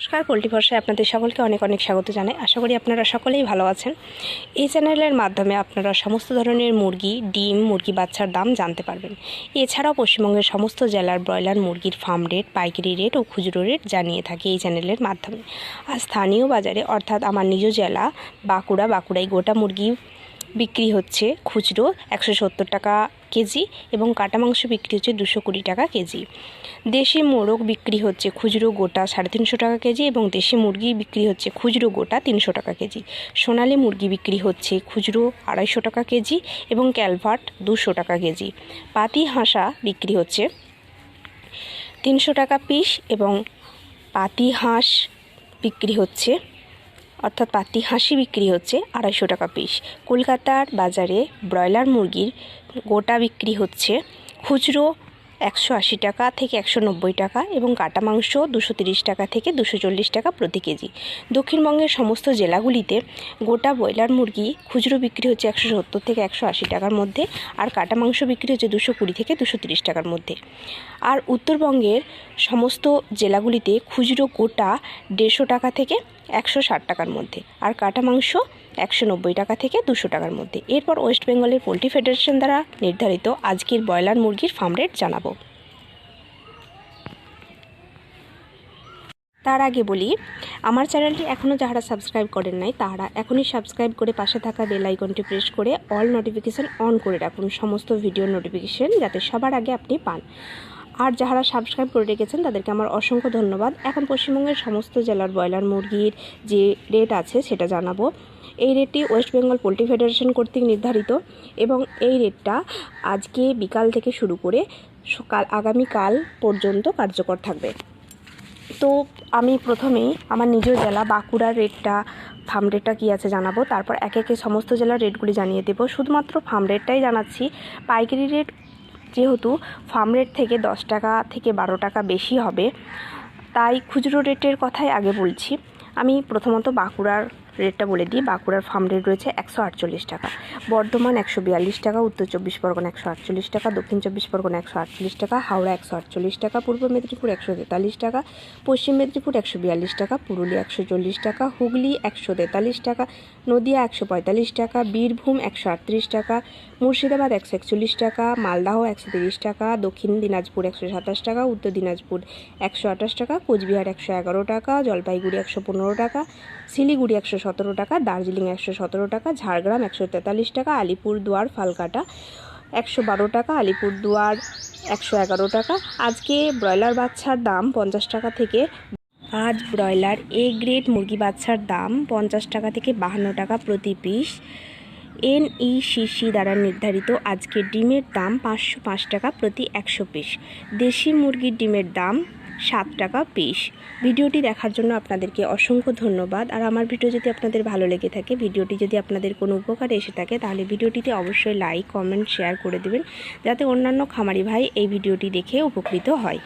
নমস্কার, পোল্ট্রি ভাষায় আপনাদের সকলকে অনেক অনেক স্বাগত জানাই। আশা করি আপনারা সকলেই ভালো আছেন। এই চ্যানেলের মাধ্যমে আপনারা সমস্ত ধরনের মুরগি, ডিম, মুরগি বাচ্চার দাম জানতে পারবেন। এছাড়াও পশ্চিমবঙ্গের সমস্ত জেলার ব্রয়লার মুরগির ফার্ম রেট, পাইকারি রেট ও খুচরো রেট জানিয়ে থাকি এই চ্যানেলের মাধ্যমে। আর স্থানীয় বাজারে অর্থাৎ আমার নিজ জেলা বাঁকুড়ায় গোটা মুরগি বিক্রি হচ্ছে খুচরো 170 টাকা কেজি এবং কাটা মাংস বিক্রি হচ্ছে 220 টাকা কেজি। দেশি মোরগ বিক্রি হচ্ছে খুচরো গোটা 350 টাকা কেজি এবং দেশি মুরগি বিক্রি হচ্ছে খুচরো গোটা 300 টাকা কেজি। সোনালী মুরগি বিক্রি হচ্ছে খুচরো 250 টাকা কেজি এবং ক্যালভার্ট 200 টাকা কেজি। পাতি হাঁসা বিক্রি হচ্ছে 300 টাকা পিস এবং পাতি হাঁস বিক্রি হচ্ছে অর্থাৎ পাতি হাঁসি বিক্রি হচ্ছে 250 টাকা পিস। কলকাতার বাজারে ব্রয়লার মুরগির গোটা বিক্রি হচ্ছে খুচরো 180 টাকা থেকে 190 টাকা এবং কাটা মাংস 230 টাকা থেকে 240 টাকা প্রতি কেজি। দক্ষিণবঙ্গের সমস্ত জেলাগুলিতে গোটা ব্রয়লার মুরগি খুচরো বিক্রি হচ্ছে 170 থেকে 180 টাকার মধ্যে আর কাটা মাংস বিক্রি হচ্ছে 220 থেকে 230 টাকার মধ্যে। আর উত্তরবঙ্গের সমস্ত জেলাগুলিতে খুচরো গোটা 150 টাকা থেকে 160 টাকার মধ্যে আর কাটা মাংস 190 টাকা থেকে 200 টাকার মধ্যে। এরপর ওয়েস্ট বেঙ্গলের পোল্ট্রি ফেডারেশন দ্বারা নির্ধারিত আজকের ব্রয়লার মুরগির ফার্ম রেট জানাবো। তার আগে বলি, আমার চ্যানেলটি এখনও যারা সাবস্ক্রাইব করেন নাই তারা এখনই সাবস্ক্রাইব করে পাশে থাকা বেল আইকনটি প্রেস করে অল নোটিফিকেশান অন করে রাখুন, সমস্ত ভিডিওর নোটিফিকেশান যাতে সবার আগে আপনি পান। আর যারা সাবস্ক্রাইব করে রেখেছেন তাদেরকে আমার অসংখ্য ধন্যবাদ। এখন পশ্চিমবঙ্গের সমস্ত জেলার ব্রয়লার মুরগির যে রেট আছে সেটা জানাবো। এই রেটটি ওয়েস্ট বেঙ্গল পোল্ট্রি ফেডারেশন কর্তৃক নির্ধারিত এবং এই রেটটা আজকে বিকাল থেকে শুরু করে আগামীকাল পর্যন্ত কার্যকর থাকবে। তো আমি প্রথমেই আমার নিজ জেলা বাঁকুড়ার রেটটা, ফার্ম রেটটা কী আছে জানাবো, তারপর একে একে সমস্ত জেলার রেটগুলি জানিয়ে দেবো। শুধুমাত্র ফার্ম রেটটাই জানাচ্ছি। পাইকারি রেট যেহেতু ফার্ম রেট থেকে 10 টাকা থেকে 12 টাকা বেশি হবে, তাই খুচরো রেটের কথাই আগে বলছি। আমি প্রথমত বাঁকুড়ার রেটটা বলে দিই। বাঁকুড়ার ফার্ম রেট রয়েছে 148 টাকা, বর্ধমান 142 টাকা, উত্তর 24 পরগনা 148 টাকা, দক্ষিণ 24 পরগনা 148 টাকা, হাওড়া 148 টাকা, পূর্ব মেদিনীপুর 143 টাকা, পশ্চিম মেদিনীপুর 142 টাকা, পুরুলিয়া 140 টাকা, হুগলি 143 টাকা, নদিয়া 145 টাকা, বীরভূম 138 টাকা, মুর্শিদাবাদ 141 টাকা, মালদাহ 130 টাকা, দক্ষিণ দিনাজপুর 127 টাকা, উত্তর দিনাজপুর 128 টাকা, কোচবিহার 111 টাকা, জলপাইগুড়ি 115 টাকা, শিলিগুড়ি 117 টাকা, দার্জিলিং 117 টাকা, ঝাড়গ্রাম 143 টাকা, আলিপুরদুয়ার ফালকাটা 112 টাকা, আলিপুরদুয়ার 111 টাকা। আজকে ব্রয়লার বাচ্চার দাম 50 টাকা থেকে, আজ ব্রয়লার এ গ্রেড মুরগি বাচ্চার দাম 50 টাকা থেকে 52 টাকা প্রতি পিস। NECC দ্বারা নির্ধারিত আজকে ডিমের দাম 505 টাকা প্রতি 100 পিস। দেশি মুরগির ডিমের দাম 7 টাকা পিস। ভিডিওটি দেখার জন্য আপনাদেরকে অসংখ্য ধন্যবাদ। আর আমার ভিডিও যদি আপনাদের ভালো লেগে থাকে, ভিডিওটি যদি আপনাদের কোনো উপকারে এসে থাকে, তাহলে ভিডিওটিতে অবশ্যই লাইক, কমেন্ট, শেয়ার করে দেবেন যাতে অন্যান্য খামারি ভাই এই ভিডিওটি দেখে উপকৃত হয়।